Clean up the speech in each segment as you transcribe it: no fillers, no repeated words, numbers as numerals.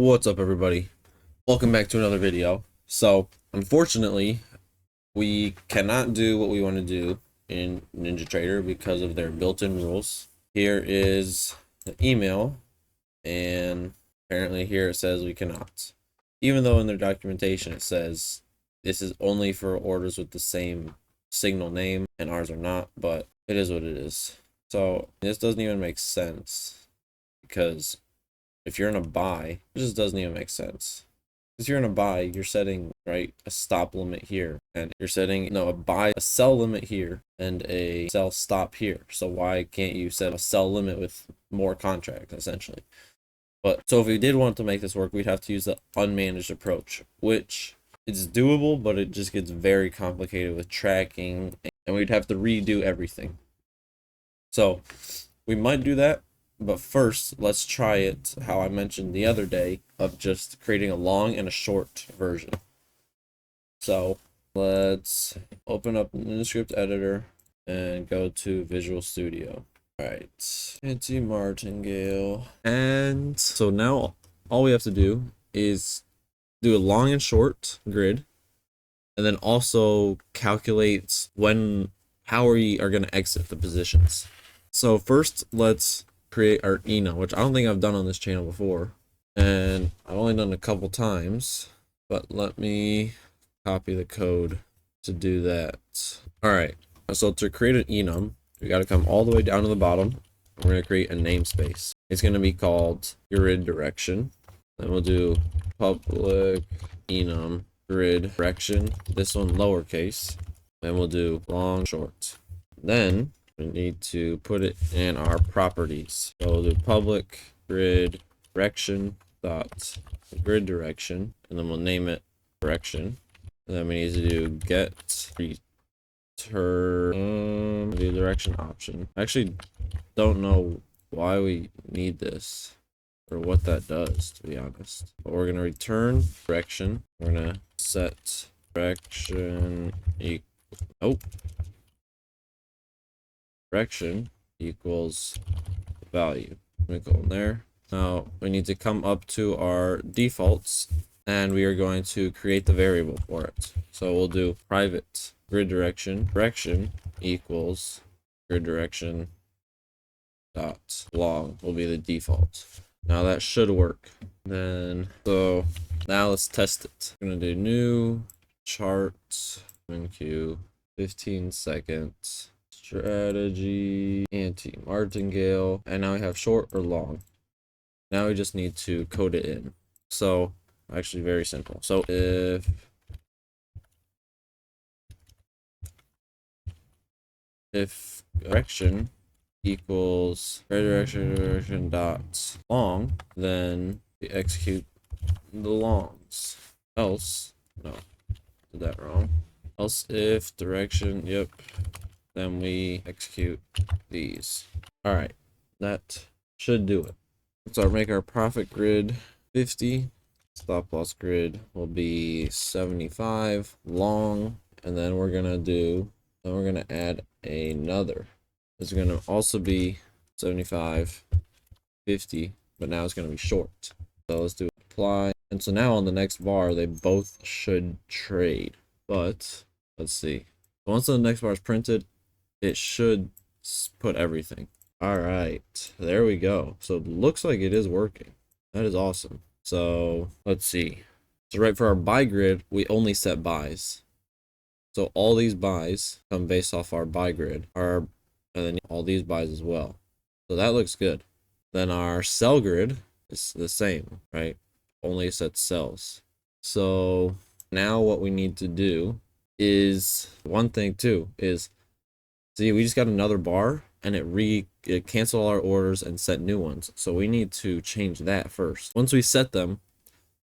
What's up, everybody? Welcome back to another video. So unfortunately we cannot do what we want to do in NinjaTrader because of their built-in rules. Here is the email, and apparently here it says we cannot, even though in their documentation it says this is only for orders with the same signal name, and ours are not, but it is what it is. So this doesn't even make sense, because if you're in a buy, it just doesn't even make sense. If you're in a buy, you're setting, right, a stop limit here, and you're setting a sell limit here and a sell stop here. So why can't you set a sell limit with more contracts, essentially? But so if we did want to make this work, we'd have to use the unmanaged approach, which is doable, but it just gets very complicated with tracking, and we'd have to redo everything. So we might do that. But first, let's try it how I mentioned the other day of just creating a long and a short version. So let's open up NinjaScript editor and go to Visual Studio. All right, Anti-Martingale. And so now all we have to do is do a long and short grid, and then also calculate how we are going to exit the positions. So first, let's create our enum, which I don't think I've done on this channel before, and I've only done a couple times, but let me copy the code to do that. All right, so to create an enum, we got to come all the way down to the bottom. We're going to create a namespace. It's going to be called grid direction. Then we'll do public enum grid direction, this one lowercase, and we'll do long short. Then we need to put it in our properties. So we'll do public grid direction dot grid direction, and then we'll name it direction. And then we need to do get return the direction option. I actually don't know why we need this or what that does, to be honest. But we're gonna return direction. We're gonna set direction direction equals value. We go in there. Now we need to come up to our defaults, and we are going to create the variable for it. So we'll do private grid direction equals grid direction dot long will be the default. Now that should work. So now let's test it. I'm gonna do new chart queue 15 seconds. Strategy, Anti-Martingale, and now we have short or long. Now we just need to code it in. So actually very simple. So if direction equals direction dot long, then we execute the longs. Else, no, did that wrong. Else if direction, then we execute these. All right, that should do it. So make our profit grid 50, stop loss grid will be 75 long, and then we're gonna add another. It's gonna also be 75, 50, but now it's gonna be short. So let's do apply, and so now on the next bar they both should trade. But let's see. Once the next bar is printed, it should put everything. All right, there we go. So it looks like it is working. That is awesome. So let's see. So right, for our buy grid, we only set buys. So all these buys come based off our buy grid, and then all these buys as well. So that looks good. Then our sell grid is the same, right? Only sets sells. So now what we need to do is, one thing too is, see, we just got another bar, and it canceled all our orders and set new ones. So we need to change that first. Once we set them,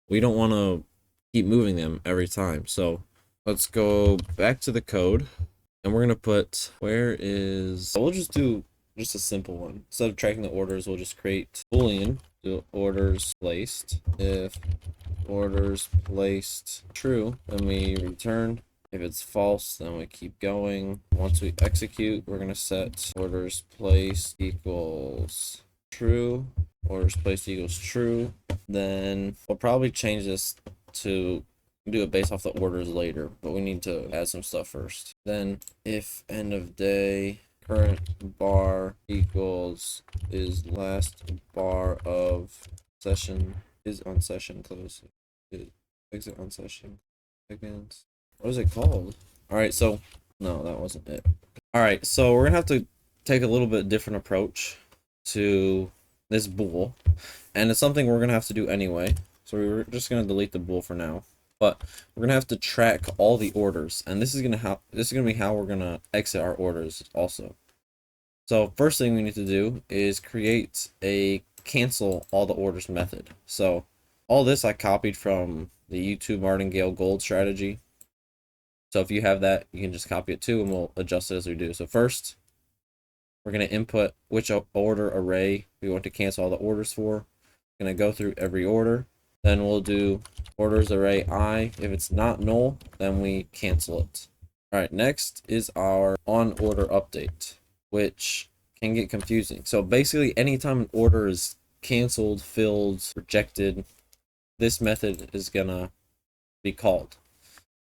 we don't want to keep moving them every time. So let's go back to the code, and we're gonna put, we'll just do a simple one. Instead of tracking the orders, we'll just create boolean, do orders placed. If orders placed true, then we return. If it's false, then we keep going. Once we execute, we're gonna set orders placed equals true, orders placed equals true. Then we'll probably change this to do it based off the orders later, but we need to add some stuff first. Then if end of day current bar equals is last bar of session is on session close, exit on session seconds. What is it called? All right, so no, that wasn't it. All right, so we're gonna have to take a little bit different approach to this bool, and it's something we're gonna have to do anyway. So we're just gonna delete the bool for now, but we're gonna have to track all the orders, and this is gonna be how we're gonna exit our orders also. So first thing we need to do is create a cancel all the orders method. So all this I copied from the YouTube Martingale gold strategy. So if you have that, you can just copy it too, and we'll adjust it as we do. So first, we're going to input which order array we want to cancel all the orders for. We're going to go through every order. Then we'll do orders array I. If it's not null, then we cancel it. All right, next is our on order update, which can get confusing. So basically, anytime an order is canceled, filled, rejected, this method is going to be called.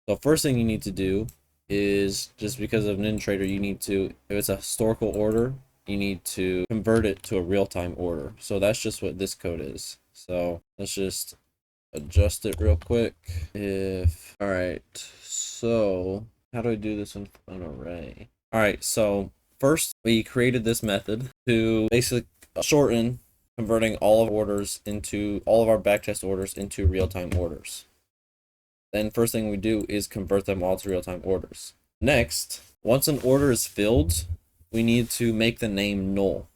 So first thing you need to do is, just because of NinjaTrader, you need to, if it's a historical order, you need to convert it to a real-time order. So that's just what this code is. So let's just adjust it real quick. All right, so how do I do this in an array? All right, so first we created this method to basically shorten converting all of our backtest orders into real-time orders. Then first thing we do is convert them all to real-time orders. Next, once an order is filled, we need to make the name null.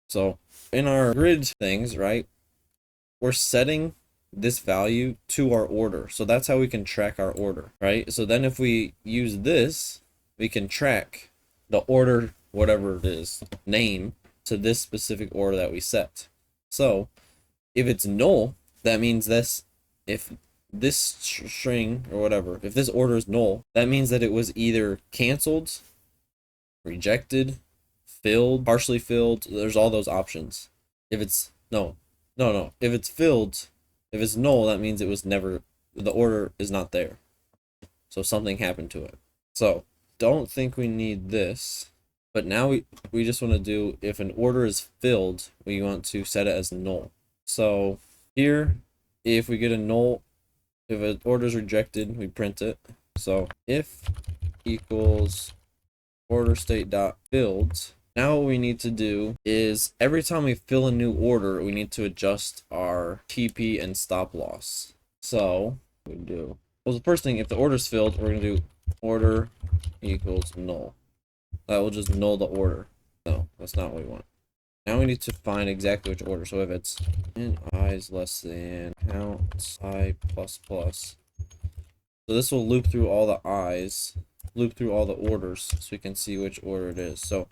So in our grid things, right, we're setting this value to our order. So that's how we can track our order, right? So then if we use this, we can track the order, whatever it is, name to this specific order that we set. So if it's null, that means if this string or whatever, if this order is null, that means that it was either canceled, rejected, filled, partially filled. There's all those options. If it's if it's filled, if it's null, that means it was never, the order is not there. So something happened to it. So don't think we need this, but now we just want to do, if an order is filled, we want to set it as null. So here, if we get a null, if an order is rejected, we print it. So if equals order state dot filled. Now what we need to do is, every time we fill a new order, we need to adjust our TP and stop loss. So we do, well, the first thing, if the order is filled, we're gonna do order equals null. That will just null the order. No, that's not what we want. Now we need to find exactly which order. So if it's in I is less than count I plus plus. So this will loop through all the I's, loop through all the orders, so we can see which order it is. So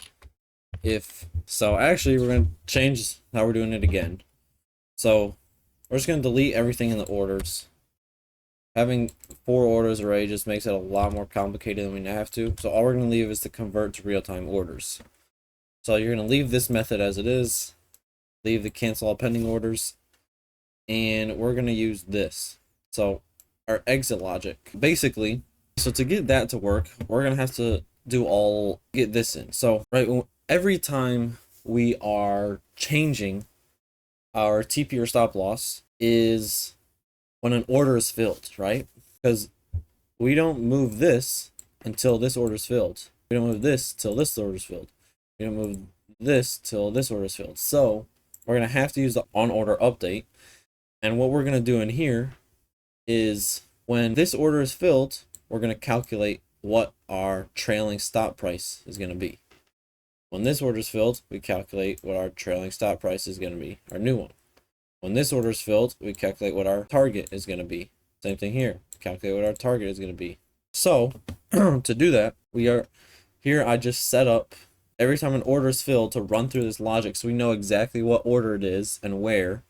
actually we're going to change how we're doing it again. So we're just going to delete everything in the orders. Having 4 orders array just makes it a lot more complicated than we have to. So all we're going to leave is to convert to real-time orders. So you're going to leave this method as it is, leave the cancel all pending orders, and we're going to use this. So our exit logic, basically, so to get that to work, we're going to have to get this in. So right, every time we are changing our TP or stop loss is when an order is filled, right? Because we don't move this until this order is filled. We don't move this till this order is filled. We don't move this till this order is filled. So we're going to have to use the on order update. And what we're going to do in here is, when this order is filled, we're going to calculate what our trailing stop price is going to be. When this order is filled, we calculate what our trailing stop price is going to be, our new one. When this order is filled, we calculate what our target is going to be. Same thing here, calculate what our target is going to be. So to do that, I just set up every time an order is filled to run through this logic, so we know exactly what order it is and where,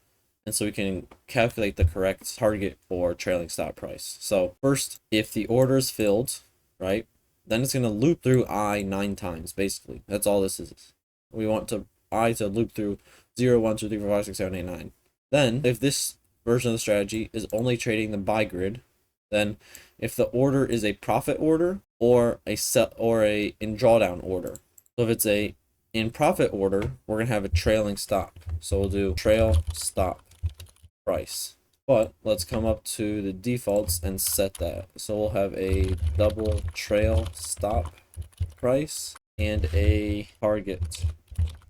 and so we can calculate the correct target or trailing stop price. So first, if the order is filled, right, then it's going to loop through I 9 times, basically. That's all this is. We want I to loop through 0, 1, 2, 3, 4, 5, 6, 7, 8, 9. Then if this version of the strategy is only trading the buy grid, then if the order is a profit order or a set or a in drawdown order. So if it's a in profit order, we're gonna have a trailing stop. So we'll do trail stop price. But let's come up to the defaults and set that. So we'll have a double trail stop price and a target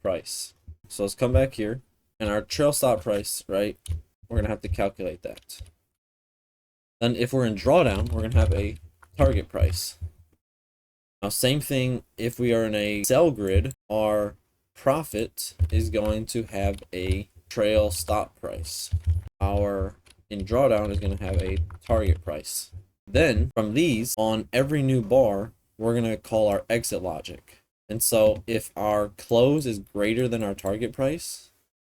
price. So let's come back here, and our trail stop price, right? We're gonna have to calculate that. Then if we're in drawdown, we're gonna have a target price. Now, same thing if we are in a sell grid, our profit is going to have a trail stop price. Our in drawdown is going to have a target price. Then from these, on every new bar, we're going to call our exit logic. And so if our close is greater than our target price,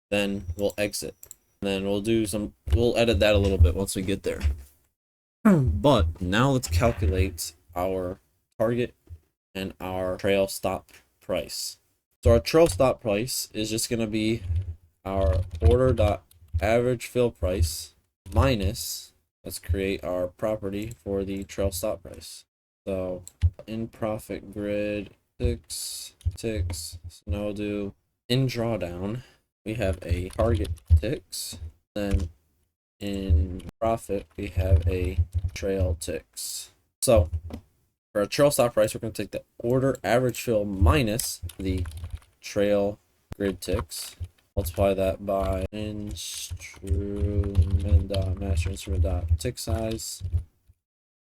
then we'll exit. And then we'll edit that a little bit once we get there. But now let's calculate our target and our trail stop price. So our trail stop price is just going to be our order.average fill price minus, let's create our property for the trail stop price. So in profit grid ticks. So now we'll do in drawdown, we have a target ticks. Then in profit, we have a trail ticks. So for our trail stop price, we're going to take the order average fill minus the trail grid ticks. Multiply that by master instrument tick size.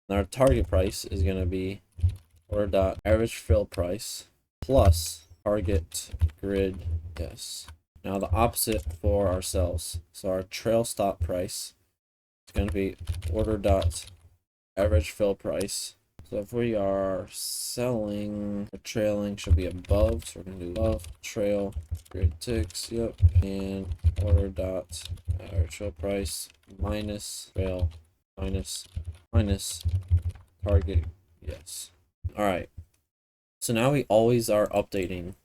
And our target price is going to be order average fill price plus target grid. Yes. Now the opposite for ourselves. So our trail stop price is going to be order average fill price. So if we are selling, the trailing should be above. So we're going to do above trail grid ticks. Yep. And order average fill price minus trail minus target. Yes. All right. So now we always are updating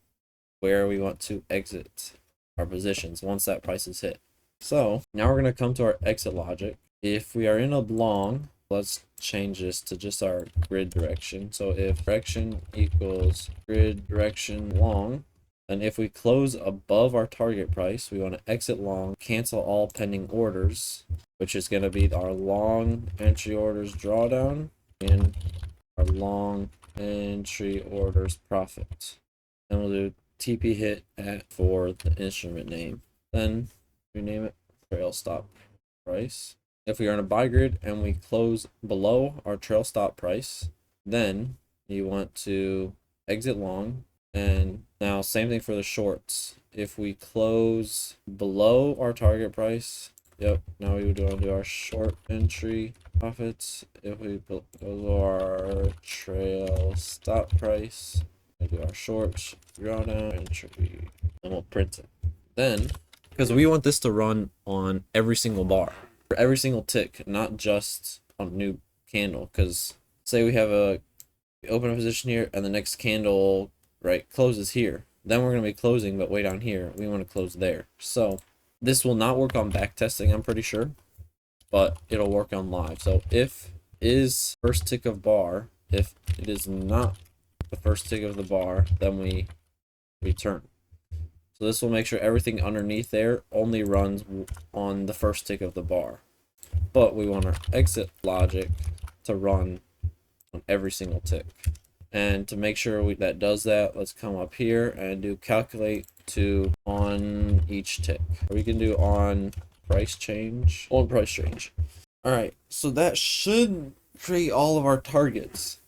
where we want to exit our positions once that price is hit. So now we're going to come to our exit logic. If we are in a long, let's change this to just our grid direction. So if direction equals grid direction long, then if we close above our target price, we want to exit long, cancel all pending orders, which is going to be our long entry orders drawdown and our long entry orders profit. Then we'll do TP hit for the instrument name. Then rename it trail stop price. If we are in a buy grid and we close below our trail stop price, then you want to exit long. And now same thing for the shorts. If we close below our target price, yep, now we would want to do our short entry profits. If we below our trail stop price, we do our shorts drawdown entry, and we'll print it. Then, because we want this to run on every single bar, for every single tick, not just on a new candle. Because say we have we open a position here and the next candle closes here, then we're going to be closing, but way down here we want to close there. So this will not work on back testing, I'm pretty sure, but it'll work on live. So if is first tick of bar, if it is not the first tick of the bar, then we return. So this will make sure everything underneath there only runs on the first tick of the bar. But we want our exit logic to run on every single tick. And to make sure that does that, let's come up here and do calculate to on each tick. Or we can do on price change. On price change. Alright, so that should create all of our targets.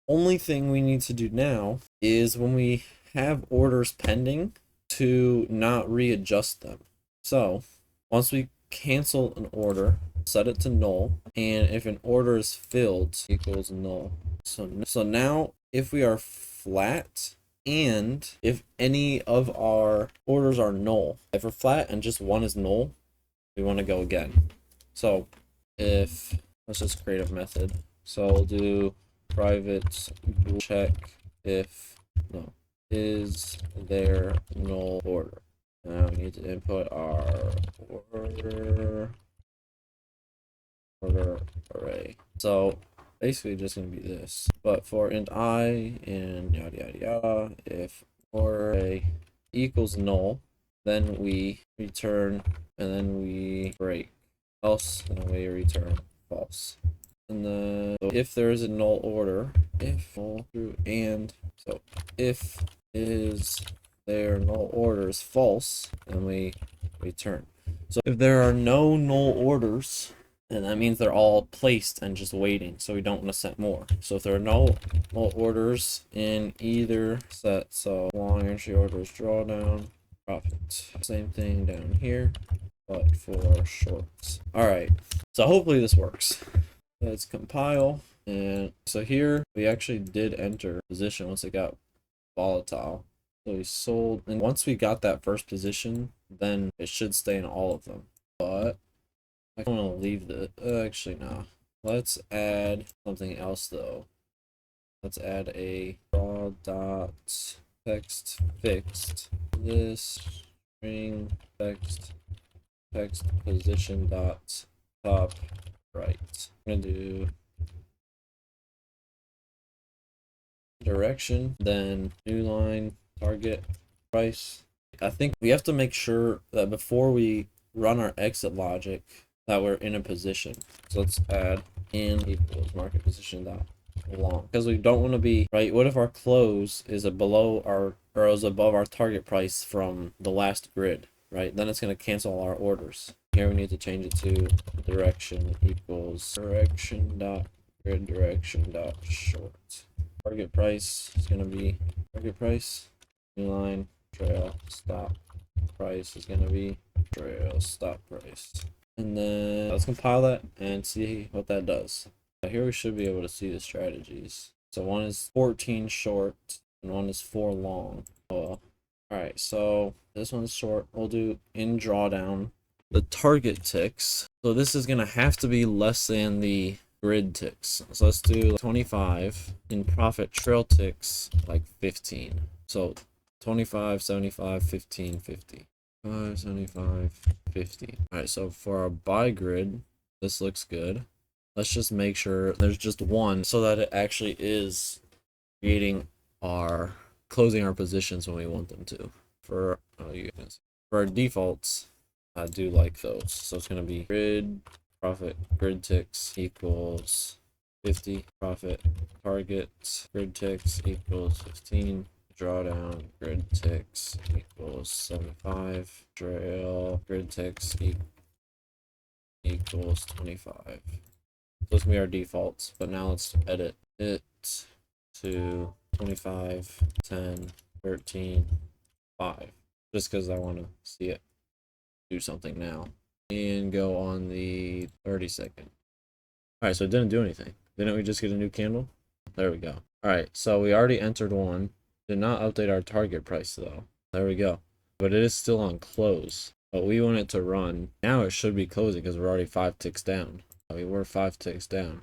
Only thing we need to do now is when we have orders pending to not readjust them. So once we cancel an order, set it to null, and if an order is filled equals null. So now if we are flat and if any of our orders are null, if we're flat and just one is null, we want to go again. So if let's just create a method. So we'll do private check if no is there null order, Now we need to input our order array. So basically just gonna be this. But for int I and yada yada yada, if array equals null, then we return and then we break. Else, then we return false. And then so if there is a null order, if null through and so if is their null order is false, then we return. So if there are no null orders, then that means they're all placed and just waiting, so we don't want to set more. So if there are no null orders in either set, so long entry orders drawdown, profit. Same thing down here, but for shorts. All right, so hopefully this works. Let's compile. And so here we actually did enter position once it got volatile. So we sold, and once we got that first position, then it should stay in all of them. But I don't want to leave the, actually no. Let's add something else though. Let's add a draw dot text fixed. This string text position dot top right. I'm gonna do direction, then new line target price. I think we have to make sure that before we run our exit logic that we're in a position. So let's add in equals market position dot long, because we don't want to be right. What if our close is below our or is above our target price from the last grid, right? Then it's going to cancel our orders. Here we need to change it to direction equals direction dot grid direction dot short. Target price is going to be target price. New line trail stop price is going to be trail stop price. And then let's compile that and see what that does. Here we should be able to see the strategies. So one is 14 short and one is 4 long. Oh, alright, so this one's short. We'll do in drawdown the target ticks. So this is going to have to be less than the grid ticks. So let's do 25. In profit trail ticks like 15. So 25, 75, 15, 50. 5, 75, 50. Alright, so for our buy grid, this looks good. Let's just make sure there's just one so that it actually is creating our closing our positions when we want them to. For our defaults, I do like those. So it's gonna be grid profit grid ticks equals 50, profit target grid ticks equals 15, drawdown grid ticks equals 75, trail grid ticks equals 25. Those can be our defaults, but now let's edit it to 25, 10, 13, 5, just because I want to see it do something now. And go on the 30-second. Alright, so it didn't do anything. Didn't we just get a new candle? There we go. Alright, so we already entered one. Did not update our target price though. There we go. But it is still on close. But we want it to run. Now it should be closing because we're already 5 ticks down. We were 5 ticks down.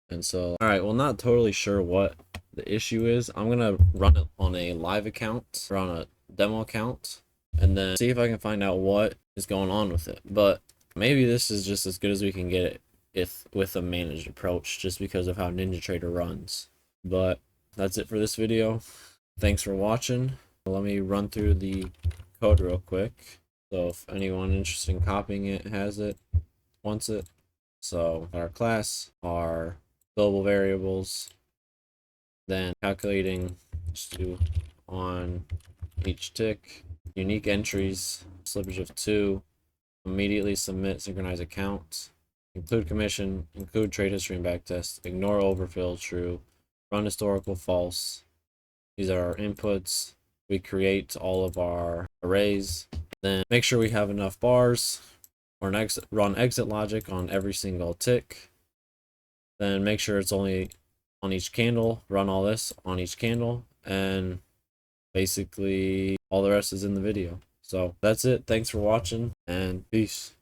And so, alright, well, not totally sure what the issue is. I'm going to run it on a live account or on a demo account and then see if I can find out what is going on with it. But maybe this is just as good as we can get it with a managed approach just because of how NinjaTrader runs. But that's it for this video. Thanks for watching. Let me run through the code real quick. So if anyone interested in copying it has it, wants it. So our class, our global variables, then calculating just do on each tick, unique entries, slippage of 2, immediately submit synchronized accounts, include commission, include trade history and backtest, ignore overfill true, run historical false. These are our inputs. We create all of our arrays, then make sure we have enough bars. Or run exit logic on every single tick. Then make sure it's only on each candle. Run all this on each candle. And basically all the rest is in the video. So that's it. Thanks for watching and peace.